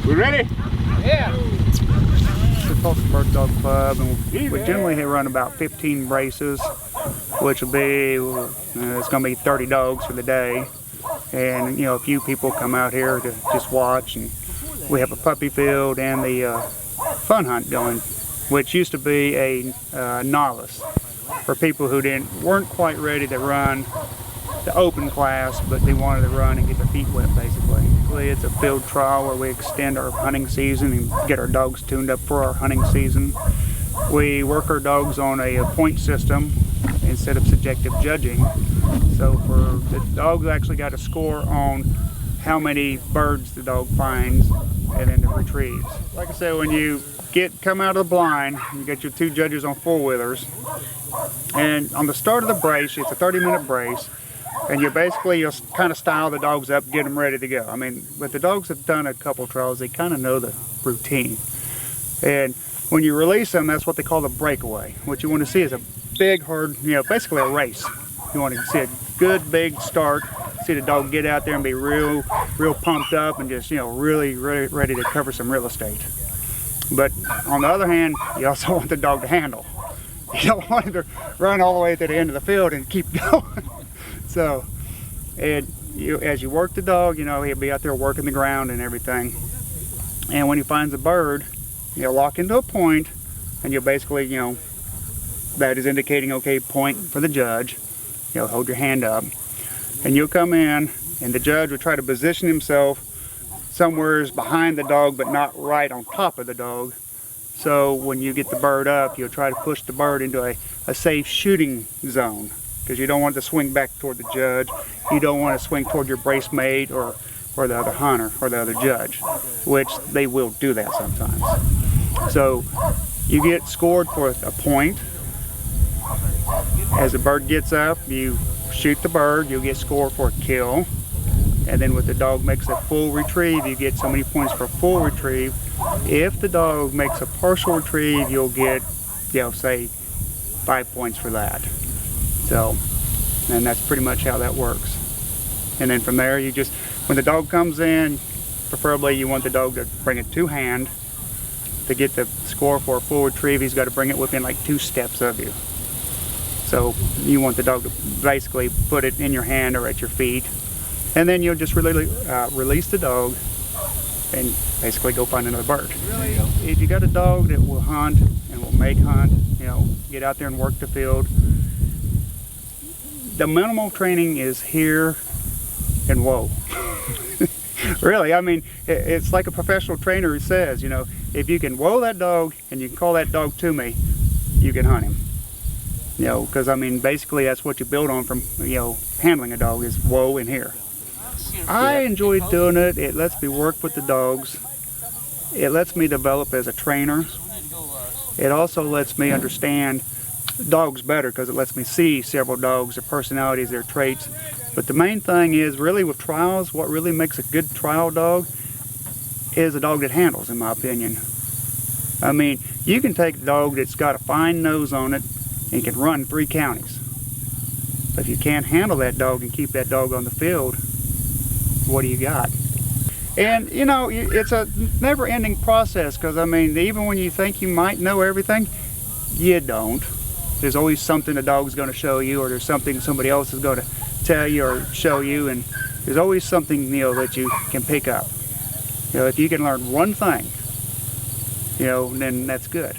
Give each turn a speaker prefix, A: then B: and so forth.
A: We ready?
B: Yeah.
C: It's the Tulsa Bird Dog Club, and we generally run about 15 races, which will be, it's going to be 30 dogs for the day. And, you know, a few people come out here to just watch, and we have a puppy field and the fun hunt going, which used to be a novice for people who weren't quite ready to run the open class, but they wanted to run and get their feet wet, basically. It's a field trial where we extend our hunting season and get our dogs tuned up for our hunting season. We work our dogs on a point system instead of subjective judging. So for the dogs actually got a score on how many birds the dog finds and then retrieves. Like I said, when you come out of the blind, you get your two judges on four-wheelers, and on the start of the brace, it's a 30-minute brace, and you'll kind of style the dogs up, get them ready to go. I mean, but the dogs have done a couple trials, they kind of know the routine. And when you release them, that's what they call the breakaway. What you want to see is a big, hard, basically a race. You want to see a good, big start, see the dog get out there and be real pumped up and just, really ready to cover some real estate. But on the other hand, you also want the dog to handle. You don't want him to run all the way to the end of the field and keep going. So, as you work the dog, he'll be out there working the ground and everything. And when he finds a bird, you'll lock into a point, and you'll basically, that is indicating, okay, point for the judge. You'll hold your hand up, and you'll come in, and the judge will try to position himself somewhere behind the dog, but not right on top of the dog. So when you get the bird up, you'll try to push the bird into a safe shooting zone, because you don't want to swing back toward the judge. You don't want to swing toward your brace mate or the other hunter or the other judge, which they will do that sometimes. So you get scored for a point. As the bird gets up, you shoot the bird, you'll get scored for a kill. And then when the dog makes a full retrieve, you get so many points for a full retrieve. If the dog makes a partial retrieve, you'll get, say 5 points for that. So, and that's pretty much how that works. And then from there, when the dog comes in, preferably you want the dog to bring it to hand. To get the score for a full retrieve, he's got to bring it within like 2 steps of you. So you want the dog to basically put it in your hand or at your feet. And then you'll just really release the dog and basically go find another bird. If you got a dog that will hunt and will make hunt, get out there and work the field, the minimal training is hear and whoa. Really, I mean, it's like a professional trainer who says, if you can whoa that dog and you can call that dog to me, you can hunt him. Because I mean, basically that's what you build on from, handling a dog is whoa and hear. I enjoy doing it. It lets me work with the dogs. It lets me develop as a trainer. It also lets me understand dogs better because it lets me see several dogs, their personalities, their traits. But the main thing is really with trials, what really makes a good trial dog is a dog that handles, in my opinion. I mean, you can take a dog that's got a fine nose on it and can run 3 counties. But if you can't handle that dog and keep that dog on the field, what do you got? And it's a never-ending process, because I mean, even when you think you might know everything, you don't. There's always something the dog's going to show you, or there's something somebody else is going to tell you or show you, and there's always something that you can pick up. If you can learn one thing, then that's good.